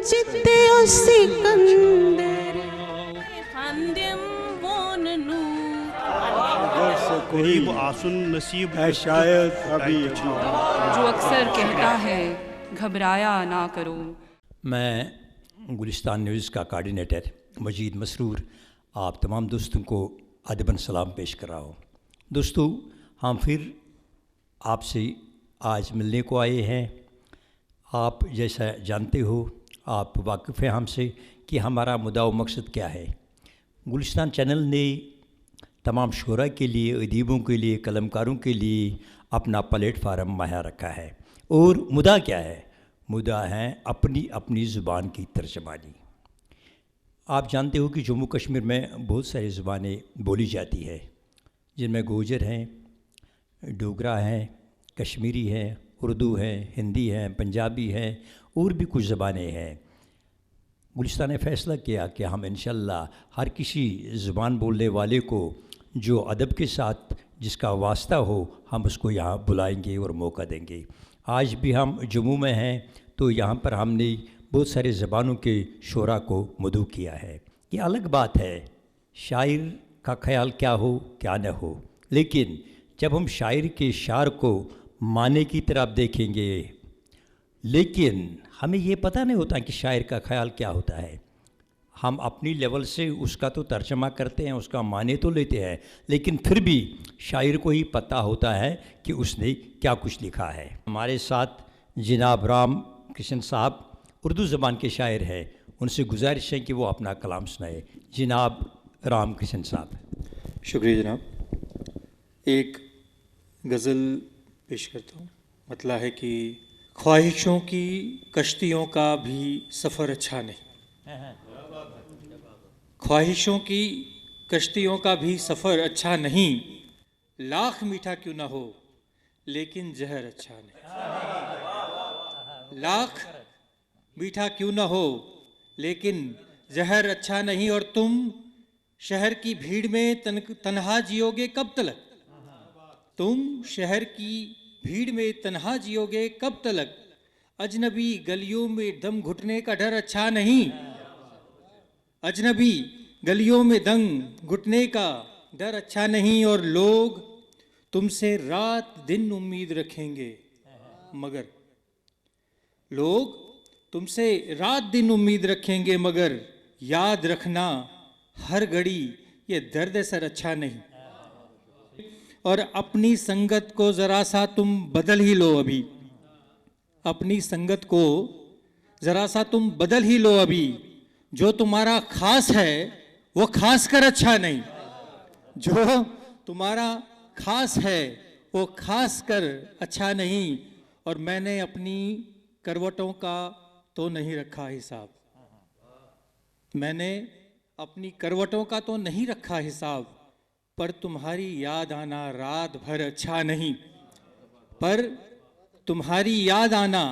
जिते सिकंदर खांदम वोननु करीब आसुन नसीब है शायद अभी जो अक्सर कहता है घबराया ना करो। मैं गुलिस्तान न्यूज़ का कोऑर्डिनेटर मजीद मसरूर आप तमाम दोस्तों को अदबन सलाम पेश कर रहा हूँ। दोस्तों, हम फिर आपसे आज मिलने को आए हैं। आप जैसा जानते हो, आप वाकिफ़ हैं हमसे कि हमारा मुद्दा व मकसद क्या है। गुलिस्तान चैनल ने तमाम शुरा के लिए, अदीबों के लिए, कलमकारों के लिए अपना प्लेटफार्म मुहैया रखा है। और मुद्दा क्या है? मुद्दा है अपनी अपनी ज़ुबान की तर्जमानी। आप जानते हो कि जम्मू कश्मीर में बहुत सारी ज़ुबानें बोली जाती है, जिनमें गोजर हैं, डोगरा हैं, कश्मीरी हैं, उर्दू है, हिंदी है, पंजाबी है और भी कुछ ज़बानें हैं। गुलिस्तान ने फ़ैसला किया कि हम इंशाअल्लाह हर किसी ज़ुबान बोलने वाले को जो अदब के साथ जिसका वास्ता हो, हम उसको यहाँ बुलाएंगे और मौका देंगे। आज भी हम जम्मू में हैं तो यहाँ पर हमने बहुत सारे ज़बानों के शोरा को मदऊ किया है। ये अलग बात है शायर का ख्याल क्या हो क्या न हो, लेकिन जब हम शायर के शार को माने की तरफ देखेंगे, लेकिन हमें ये पता नहीं होता कि शायर का ख्याल क्या होता है। हम अपनी लेवल से उसका तो तर्जमा करते हैं, उसका माने तो लेते हैं, लेकिन फिर भी शायर को ही पता होता है कि उसने क्या कुछ लिखा है। हमारे साथ जनाब राम किशन साहब उर्दू ज़बान के शायर हैं, उनसे गुजारिश है कि वो अपना कलाम सुनाए। जनाब राम किशन साहब। शुक्रिया जनाब। एक गज़ल पेश करता हूँ। मतलब है कि ख्वाहिशों की कश्तियों का भी सफ़र अच्छा नहीं, ख्वाहिशों की कश्तियों का भी सफ़र अच्छा नहीं, लाख मीठा क्यों ना हो लेकिन जहर अच्छा नहीं। लाख मीठा क्यों ना हो लेकिन जहर अच्छा नहीं। और तुम शहर की भीड़ में तन्हा जियोगे कब तलक, तुम शहर की भीड़ में तन्हा जियोगे कब तलक। अजनबी गलियों में दम घुटने का डर अच्छा नहीं, अजनबी गलियों में दम घुटने का डर अच्छा नहीं। और लोग तुमसे रात दिन उम्मीद रखेंगे मगर, लोग तुमसे रात दिन उम्मीद रखेंगे मगर याद रखना हर घड़ी ये दर्द सर अच्छा नहीं। और अपनी संगत को ज़रा सा तुम बदल ही लो अभी, अपनी संगत को ज़रा सा तुम बदल ही लो अभी। जो तुम्हारा खास है वो खास कर अच्छा नहीं, जो तुम्हारा खास है वो खास कर अच्छा नहीं। और मैंने अपनी करवटों का तो नहीं रखा हिसाब, मैंने अपनी करवटों का तो नहीं रखा हिसाब। पर तुम्हारी याद आना रात भर अच्छा नहीं, पर तुम्हारी याद आना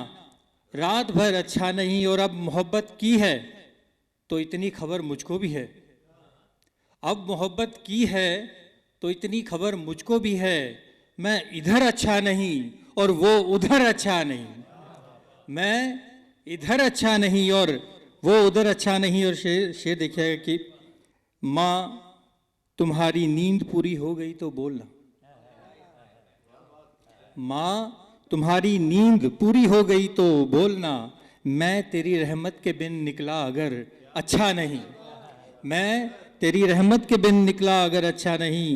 रात भर अच्छा नहीं। और अब मोहब्बत की है तो इतनी खबर मुझको भी है, अब मोहब्बत की है तो इतनी खबर मुझको भी है। मैं इधर अच्छा नहीं और वो उधर अच्छा नहीं, मैं इधर अच्छा नहीं और वो उधर अच्छा नहीं। और शेर देखिएगा कि माँ तुम्हारी नींद पूरी हो गई तो बोलना, माँ तुम्हारी नींद पूरी हो गई तो बोलना। मैं तेरी रहमत के बिन निकला अगर अच्छा नहीं, मैं तेरी रहमत के बिन निकला अगर अच्छा नहीं।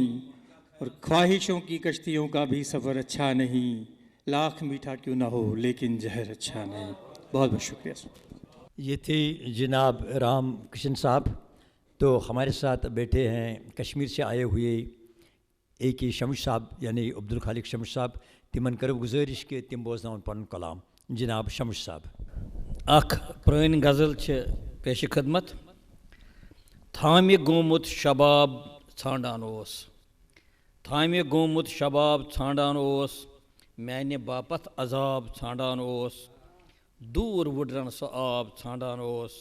और ख्वाहिशों की कश्तियों का भी सफ़र अच्छा नहीं, लाख मीठा क्यों ना हो लेकिन जहर अच्छा नहीं। बहुत बहुत शुक्रिया। ये थे जनाब राम किशन साहब। तो हमारे साथ बैठे हैं कश्मीर से आए हुए एक ही शमश साहब, यानी अब्दुल खालिक शमश साहब। तिमन कर गुजारिश के तिम बोजन पन कलाम। जनाब शमश साहब। अख पुरानी गज़ल पेश खदमत। थामे गोमुत शबाब छांडान ओस, थामे गोमुत शबाब छांडान ओस, मैंने बापत अजाब छांडान ओस। दूर वुडरन सो आब छांडान ओस,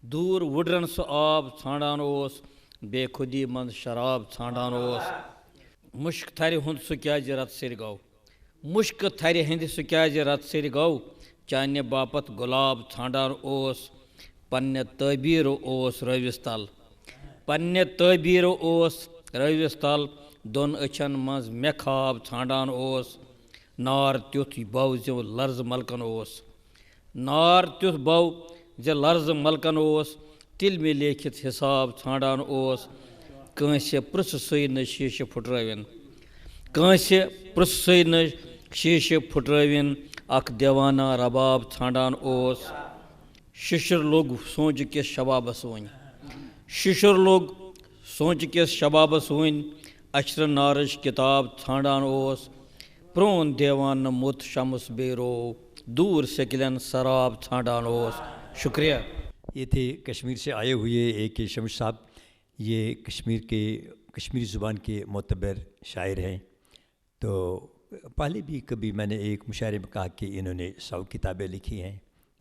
दूर वुडरन सो आब छांडान ओस, बेखुदी मंद शराब छांडान ओस। मुश्क थर हुंद सु क्या रत सिर गौ, मुश्क थर हिंद सु क्या रत सिर गौ, चान्य बापत गुलाब ठांडान ओस पन्ने तबीर ओस रविस तल पन्ने तबीर ओस रविस तल दोन अछन मज मे खाब ठांडान ओस नार त्युथ बव जो लर्ज मलकन ओस नार त्युथ बव जे लर्ज मलकन ओस तिल में लेखित हिसाब ठांडान ओस कंसे पृछ सै न शीश फुटरविन कंसे पृछ सै न शीश फुटरविन अख देवाना रबाब ठांडान ओस शिशर लोग सोच के शबाबस वन शिशर लोग सोच के शबाबस वन अशर नारश किताब ठांडान ओस प्रोन देवान मुत शमस बेरो दूर शकिलन शराब ठांडान ओस। शुक्रिया। ये थे कश्मीर से आए हुए AK शमस साहब। ये कश्मीरी ज़ुबान के मोतबर शायर हैं। तो पहले भी कभी मैंने एक मुशायरे में कहा कि इन्होंने 100 किताबें लिखी हैं।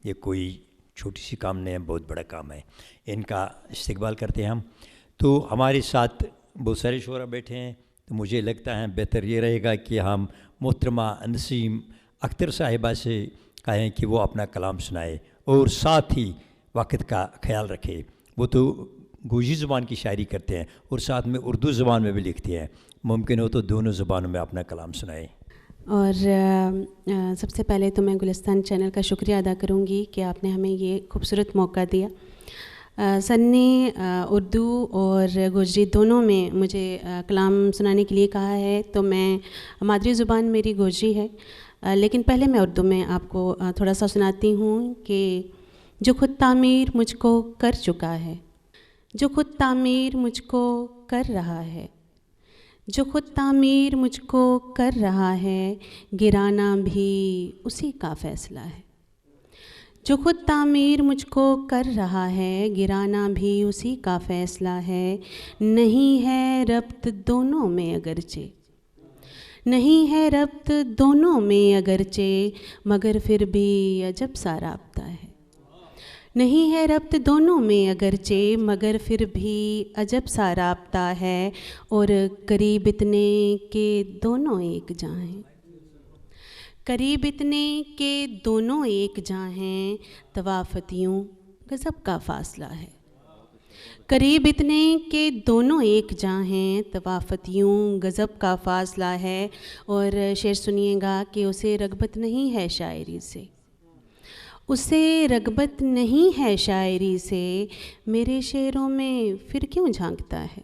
ये कोई छोटी सी काम नहीं है, बहुत बड़ा काम है। इनका इस्तकबाल करते हैं हम। तो हमारे साथ बहुत सारे शोरा बैठे हैं, तो मुझे लगता है बेहतर ये रहेगा कि हम मोहतरमा नसीम अख्तर साहिबा से कहें कि वो अपना कलाम सुनाए और साथ ही वक्त का ख्याल रखे। वो तो गोजी ज़ुबान की शायरी करते हैं और साथ में उर्दू ज़ुबान में भी लिखती हैं। मुमकिन हो तो दोनों ज़ुबानों में अपना कलाम सुनाए। और सबसे पहले तो मैं गुलिस्तान चैनल का शुक्रिया अदा करूंगी कि आपने हमें ये खूबसूरत मौका दिया। सर ने उर्दू और गोजरी दोनों में मुझे कलाम सुनाने के लिए कहा है। तो मैं मादरी ज़ुबान मेरी गोजरी है, लेकिन पहले मैं उर्दू में आपको थोड़ा सा सुनाती हूँ कि जो खुद तामीर मुझको कर चुका है, जो खुद तामीर मुझको कर रहा है, जो खुद तामीर मुझको कर रहा है, गिराना भी उसी का फ़ैसला है। जो खुद तामीर मुझको कर रहा है, गिराना भी उसी का फ़ैसला है। नहीं है रब्त दोनों में अगरचे, नहीं है रब्त दोनों में अगरचे, मगर फिर भी अजब सा राब्ता है। नहीं है रब्त दोनों में अगरचे, मगर फिर भी अजब सा राब्ता है। और करीब इतने के दोनों एक जहाँ हैं, करीब इतने के दोनों एक जहाँ हैं, तवाफ़तियों गज़ब का फ़ासला है। करीब इतने के दोनों एक जहाँ हैं, तवाफ़तियों गज़ब का फ़ासला है। और शेर सुनिएगा कि उसे रग़बत नहीं है शायरी से, उसे रग़बत नहीं है शायरी से, मेरे शेरों में फिर क्यों झांकता है।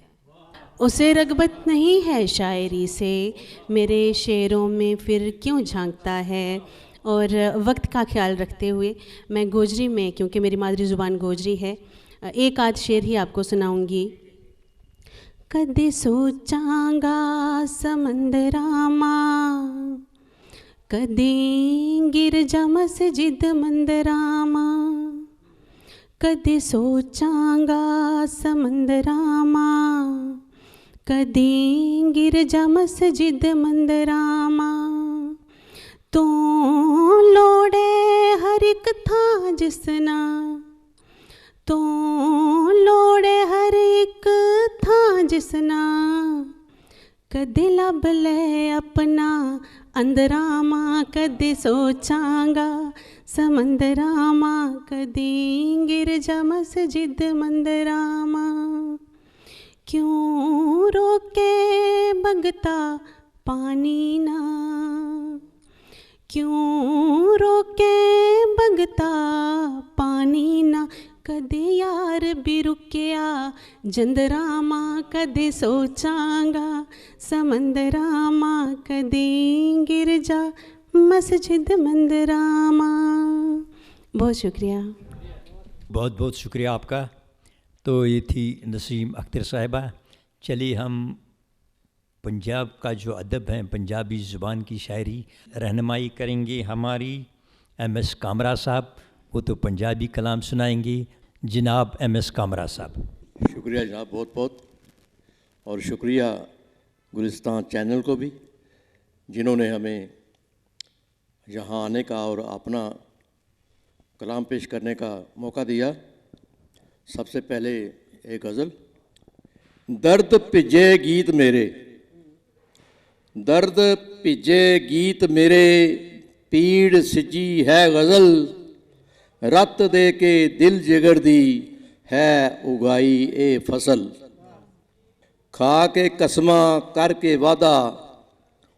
उसे रग़बत नहीं है शायरी से, मेरे शेरों में फिर क्यों झांकता है। और वक्त का ख्याल रखते हुए मैं गोजरी में, क्योंकि मेरी मादरी ज़ुबान गोजरी है, एक आध शेर ही आपको सुनाऊंगी। कदे सोचांगा समंदरामा, कदे गिरजा मस्जिद मंदरामा, कदे सोचांगा समंदरामा, कदे गिरजा मस्जिद मंदरामा। तो लोड़े हर एक था जिसना, तो लोड़े हर एक था जिसना, कदे लब ले अपना अंदरामा, कदे सोचांगा समंदरामा, कदे गिरजा मस्जिद मंदरामा। क्यों रोके बगता पानी ना, क्यों रोके बगता पानी ना, कदे यार भी रुकिया जंदरामा, कदे सोचांगा समंदरामा, कदे गिरजा मस्जिद मंदरामा। बहुत शुक्रिया। बहुत बहुत शुक्रिया आपका। तो ये थी नसीम अख्तर साहिबा। चलिए हम पंजाब का जो अदब है, पंजाबी ज़ुबान की शायरी रहनुमाई करेंगे हमारी MS कामरा साहब। वो तो पंजाबी कलाम सुनाएंगे। जनाब MS कामरा साहब। शुक्रिया जनाब, बहुत बहुत। और शुक्रिया गुलिस्तान चैनल को भी, जिन्होंने हमें यहाँ आने का और अपना कलाम पेश करने का मौका दिया। सबसे पहले एक गज़ल। दर्द भिजे गीत मेरे, दर्द भिजे गीत मेरे, पीड़ सिजी है गज़ल, रत दे के दिल जिगर दी है उगाई ए फसल। खा के कसमां करके वादा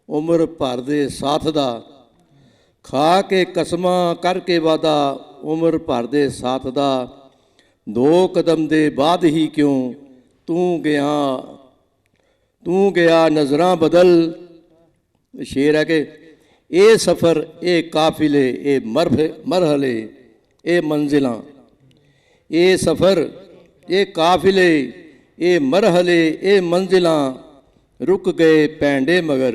उम्र भर दे साथ दा, खा के कसमां करके वादा उम्र भर दे साथ दा, दो कदम दे बाद ही क्यों तू गया नज़रां बदल। शेर है कि ए सफ़र ए काफिले ए मरहले ए मंजिलां, ए सफ़र ए काफिले ए मरहले ए मंजिलां, रुक गए पैंडे मगर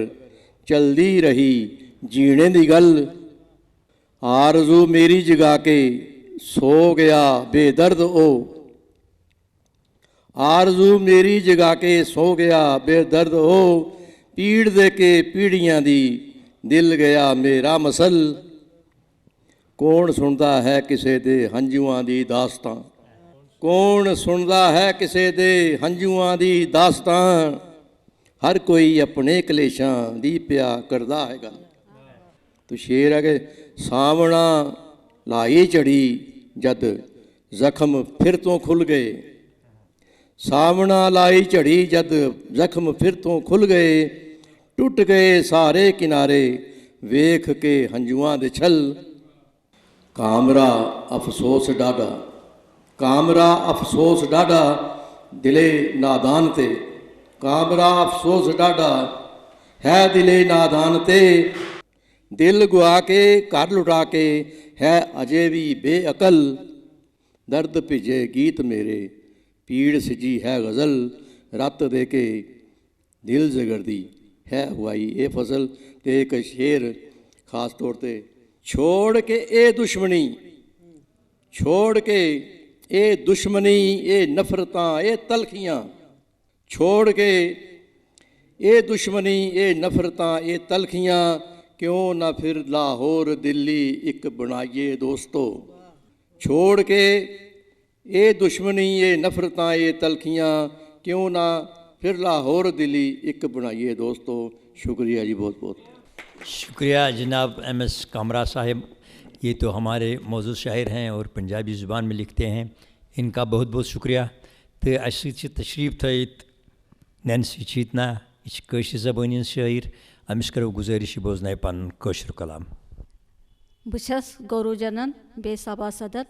चलदी रही जीने दी गल। आरज़ू मेरी जगा के सो गया बेदर्द ओ, आरज़ू मेरी जगा के सो गया बेदर्द हो, पीड़ दे के पीड़ियां दी दिल गया मेरा मसल। कौन सुनदा है किसे दे हंजुआं दी दास्तां, कौन सुनदा है किसे दे हंजुआं दी दास्तां, हर कोई अपने कलेशां दी प्या करदा है गल। तो शेर है कि सावणा लाई चढ़ी जद जख्म फिर तो खुल गए, सावणा लाई चढ़ी जद जख्म फिर तो खुल गए, टुट गए सारे किनारे वेख के हंजुआं दे छल। कामरा अफसोस डाडा, कामरा अफसोस डाडा दिले नादान ते, कामरा अफसोस डाडा है दिले नादान ते, दिल गुआ के घर लुटा के है अजे भी बेअकल। दर्द भिजे गीत मेरे पीड़ सिजी है गज़ल, रत दे के दिल जगरदी है हुआई ए फसल। ते एक शेर खास तौर पे छोड़ के ए दुश्मनी, छोड़ के ए दुश्मनी ए नफरतां ए तलखियां, छोड़ के ए दुश्मनी ए नफरतां ए तलखियां, क्यों ना फिर लाहौर दिल्ली एक बनाइए दोस्तों। छोड़ के ए दुश्मनी ए नफरतां ए तलखियां, क्यों ना फिर लाहौर दिल्ली एक बनाइए दोस्तों। शुक्रिया जी, बहुत बहुत शुक्रिया जनाब MS कामरा साहिब। ये तो हमारे मौजूद शायर हैं और पंजाबी ज़ुबान में लिखते हैं, इनका बहुत बहुत शुक्रिया। तो अस तशरीफ़ थयत नैन्सी चीतना कशर ज़बान हंद शायर, अमिस करो गुजारिश बोजन पन कशर कलाम। बस गुरुजनन बे सभा सदर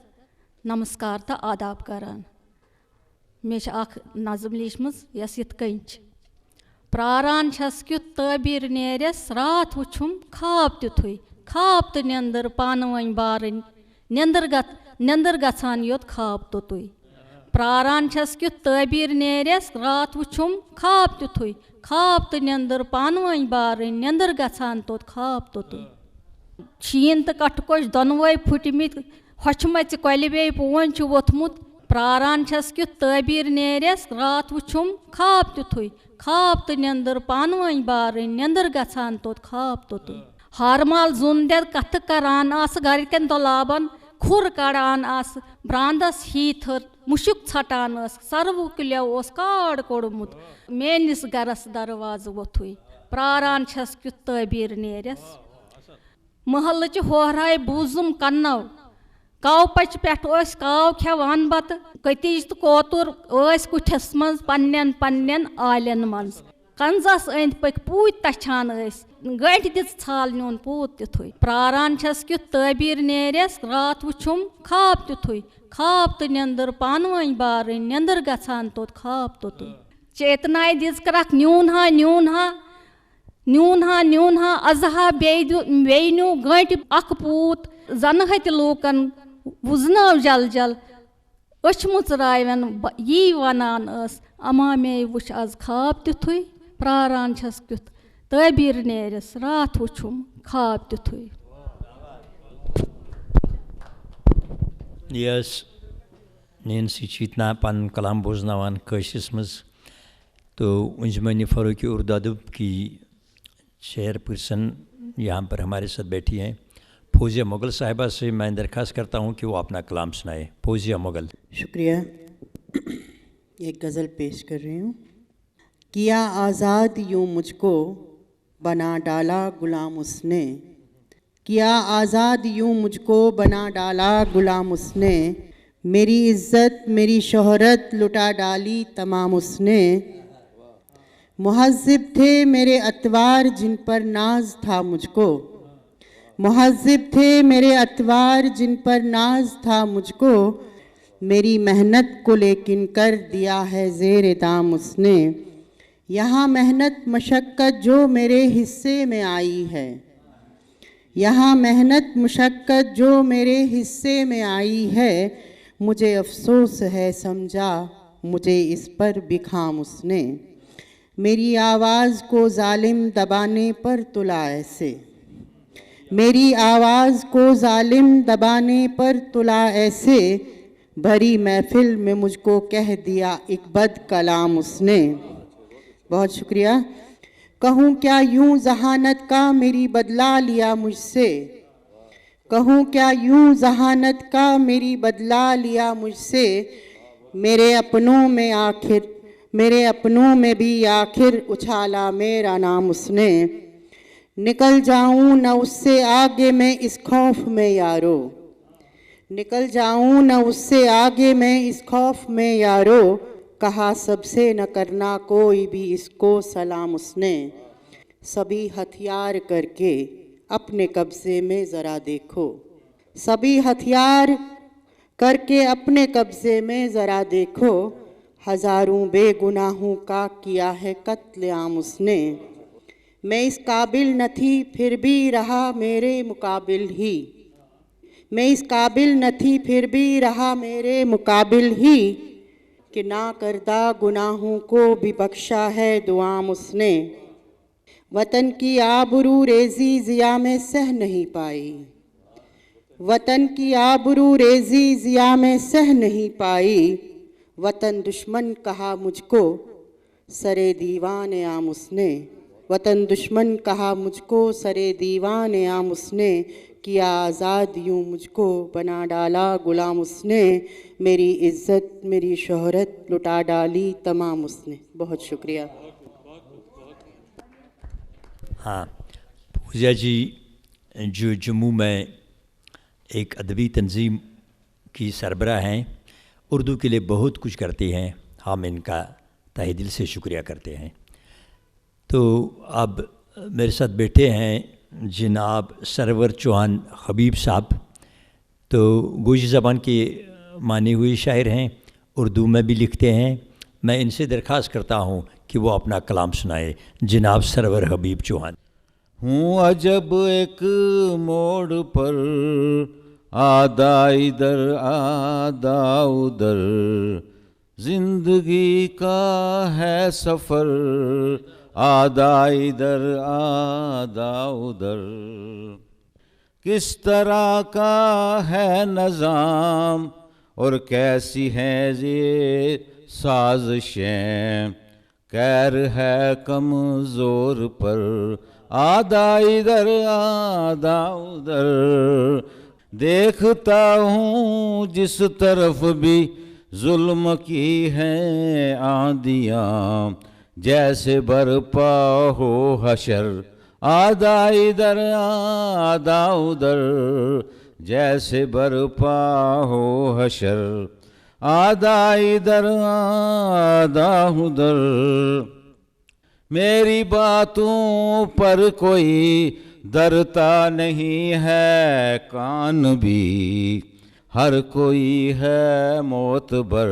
नमस्कार तो आदाब करान। मे नज़म लिखमज यस यिथ कन प्रारान छस क्युत तबीर नेरस, रात वुछुम खाब तिथुई, खाब तो नंदर पान वन बारन, नंदर गछान योत खाब तोतुई। प्रारान छस क्युत तबीर नेरस, रात वुछुम खाब तिथुई, खाब तो नंदर पान वन बारन, नंदर गछान तोत खाब तोतुई। शीन तो कटकोश दोनवे फुटमित होचमच कल बे पोन वोथमुत, प्रारान छस क्युत तबीर नेरस, रात वुछुम खाब तिथुई, खाब तो नंदर पान वन बारन, नंदर गछान तोत खाब तोतुई। हारमाल जुन दे कथ करान आस गरकन दलाबन, खुर कड़ान आस ब्रांदस हीथर मुशुक छटान आस, सर्व कुल्यो ओस काड़ कोड़मुत, मेनिस गरस दरवाज वोथुई। प्रारान छस क्युत तबीर नेरस। महल होहराय बूजुम कन्नव, काव पच पे काव खेवान बत, कतिज तो कोतुर कुठस मज पन्न पन्न आलन मज, कंजस अंद पक पूत तछान गंट दिस छाल नुन पूत तिथुई। प्रारान छस क्युत तबीर नेरस, रात वुछुम खाब तिथुई, खाब तो नंदर पान वन बारन, नंदर गछान तोत खाब तोतुई। चेतनाय दिस करक न्यून हा न्यून हा अजहा बेनु गंट अख पूत, जन हत लूकन वुजनाव जल जल, अचमुच रायवन यी वनान अमा मे वुच आज खाब तिथुई। प्रारान छस क्युत तबीर नेरस, रात वुछुम खाब तिथुई। यस नैन्सी चीतना पन कलाम बोजनावान कशिस मज। तो अंजुमन फ़रोग़ उर्दू अदब की चेयरपर्सन यहाँ पर हमारे साथ बैठी हैं, फौजिया मुग़ल साहिबा से मैं दरख्वास्त करता हूँ कि वो अपना कलाम सुनाए। फौजिया मुग़ल। शुक्रिया। एक गज़ल पेश कर रही हूँ। किया आज़ाद यूँ मुझको, बना डाला गुलाम उसने, किया आज़ाद यूं मुझको बना डाला गुलाम उसने, मेरी इज़्ज़त मेरी शोहरत लुटा डाली तमाम उसने। मुहज़्ज़िब थे मेरे अतवार जिन पर नाज था मुझको, मुहज़्ज़िब थे मेरे अतवार जिन पर नाज था मुझको, मेरी मेहनत को लेकिन कर दिया है ज़ेर दाम उसने। यहाँ मेहनत मशक्क़त जो मेरे हिस्से में आई है, यहाँ मेहनत मशक्क़त जो मेरे हिस्से में आई है, मुझे अफ़सोस है समझा मुझे इस पर भी खाम उसने। मेरी आवाज़ को जालिम दबाने पर तुला ऐसे, मेरी आवाज़ को जालिम दबाने पर तुला ऐसे, भरी महफिल में मुझको कह दिया एक बद कलाम उसने। बहुत शुक्रिया। कहूँ क्या यूं जहानत का मेरी बदला लिया मुझसे, कहूँ क्या यूं जहानत का मेरी बदला लिया मुझसे, मेरे अपनों में आखिर मेरे अपनों में भी आखिर उछाला मेरा नाम उसने। निकल जाऊं न उससे आगे मैं इस खौफ में यारो, निकल जाऊं न उससे आगे मैं इस खौफ में यारो, कहा सबसे न करना कोई भी इसको सलाम उसने। सभी हथियार करके अपने कब्ज़े में ज़रा देखो, सभी हथियार करके अपने कब्ज़े में ज़रा देखो, हज़ारों बेगुनाहों का किया है कत्ल आम उसने। मैं इस काबिल न थी फिर भी रहा मेरे मुकाबिल ही, मैं इस काबिल न थी फिर भी रहा मेरे मुकाबिल ही, कि ना करदा गुनाहों को भी बख्शा है दुआम उसने। वतन की आबरू रेज़ी ज़िया में सह नहीं पाई, वतन की आबरू रेज़ी ज़िया में सह नहीं पाई, वतन दुश्मन कहा मुझको सरे दीवान आम उसने। वतन दुश्मन कहा मुझको सरे दीवान आम उसने, किया आज़ाद यूं मुझको बना डाला गुलाम उसने, मेरी इज़्ज़त मेरी शोहरत लुटा डाली तमाम उसने। बहुत शुक्रिया। हाँ, पूजा जी जो जम्मू में एक अदबी तंजीम की सरबराह हैं, उर्दू के लिए बहुत कुछ करती हैं, हम इनका तहे दिल से शुक्रिया करते हैं। तो अब मेरे साथ बैठे हैं जनाब सरवर चौहान हबीब साहब, तो गोजी ज़बान के माने हुए शायर हैं, उर्दू में भी लिखते हैं। मैं इनसे दरख्वास्त करता हूँ कि वो अपना कलाम सुनाए। जनाब सरवर हबीब चौहान। हूँ अजब एक मोड़ पर, आधा इधर आधा उधर, जिंदगी का है सफ़र, आधा इधर आधा उधर। किस तरह का है निज़ाम और कैसी हैं ये साजिशें, कैर है कमज़ोर पर, आधा इधर आधा उधर। देखता हूँ जिस तरफ भी जुल्म की हैं आंधियाँ, जैसे बरपा हो हशर, आधा इधर आधा उधर, जैसे बरपा हो हशर, आधा इधर आधा उधर। मेरी बातों पर कोई डरता नहीं है कान भी, हर कोई है मोतबर,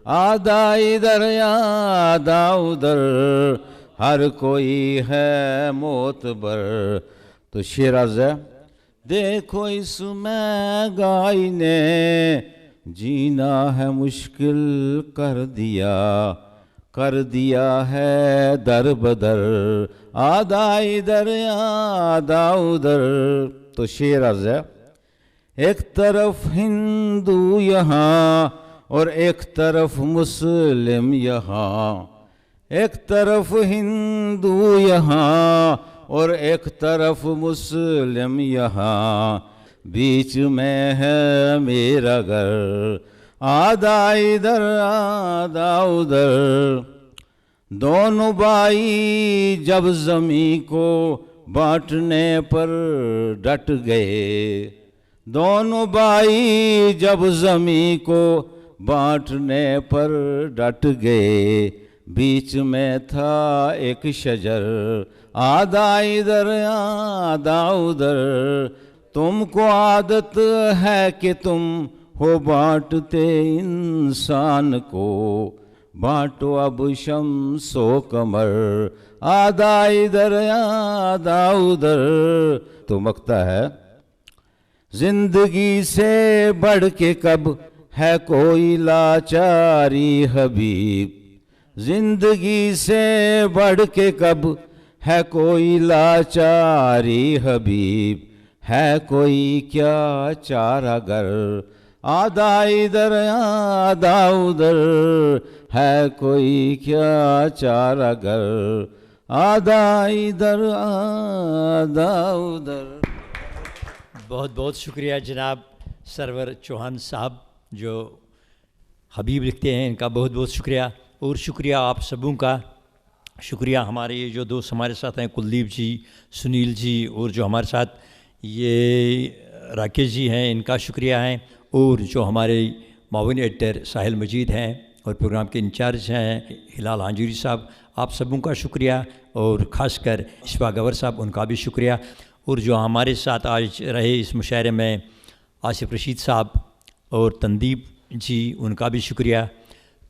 आधा इधर आधा उधर, हर कोई है मोतबर। तो शेर अर्ज़ है, देखो इस महंगाई ने जीना है मुश्किल कर दिया है दर बदर, आधा इधर आधा उधर। तो शेर अर्ज़ है, एक तरफ हिंदू यहाँ और एक तरफ मुस्लिम यहाँ, एक तरफ हिंदू यहाँ और एक तरफ मुस्लिम यहाँ, बीच में है मेरा घर, आधा इधर आधा उधर। दोनों भाई जब ज़मीं को बांटने पर डट गए। दोनों भाई जब ज़मीं को बांटने पर डट गए, बीच में था एक शजर, आधा इधर आधा उधर। तुमको आदत है कि तुम हो बांटते इंसान को, बांटो अब शम्सो कमर, आधा इधर आधा उधर। तो मकता है, जिंदगी से बढ़ के कब है कोई लाचारी हबीब, जिंदगी से बढ़ के कब है कोई लाचारी हबीब। है कोई क्या चारागर, आधा इधर आधा उधर। है कोई क्या चारागर, आधा इधर आधा उधर। बहुत बहुत शुक्रिया जनाब सरवर चौहान साहब जो हबीब लिखते हैं, इनका बहुत बहुत शुक्रिया। और शुक्रिया आप सबों का, शुक्रिया हमारे ये जो दोस्त हमारे साथ हैं, कुलदीप जी, सुनील जी, और जो हमारे साथ ये राकेश जी हैं, इनका शुक्रिया है। और जो हमारे मावन एडिटर साहिल मजीद हैं और प्रोग्राम के इंचार्ज हैं हिलाल हांजूरी साहब, आप सबों का शुक्रिया। और ख़ासकर इशफा गवर साहब, उनका भी शुक्रिया। और जो हमारे साथ आज रहे इस मुशायरे में आसिफ रशीद साहब और तंदीप जी, उनका भी शुक्रिया।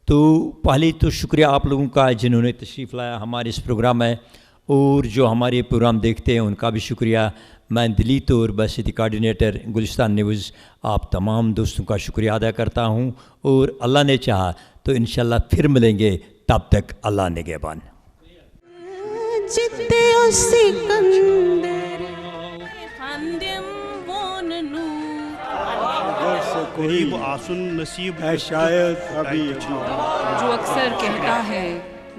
तो पहले तो शुक्रिया आप लोगों का जिन्होंने तशरीफ़ लाया हमारे इस प्रोग्राम में, और जो हमारे प्रोग्राम देखते हैं उनका भी शुक्रिया। मैं दिली तौर बसीती कोऑर्डिनेटर गुलिस्तान न्यूज़ आप तमाम दोस्तों का शुक्रिया अदा करता हूँ। और अल्लाह ने चाहा तो इंशाल्लाह फिर मिलेंगे, तब तक अल्लाह निगहबान। करीब आसन नसीब है शायद अभी, जो अक्सर कहता है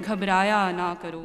घबराया ना करो।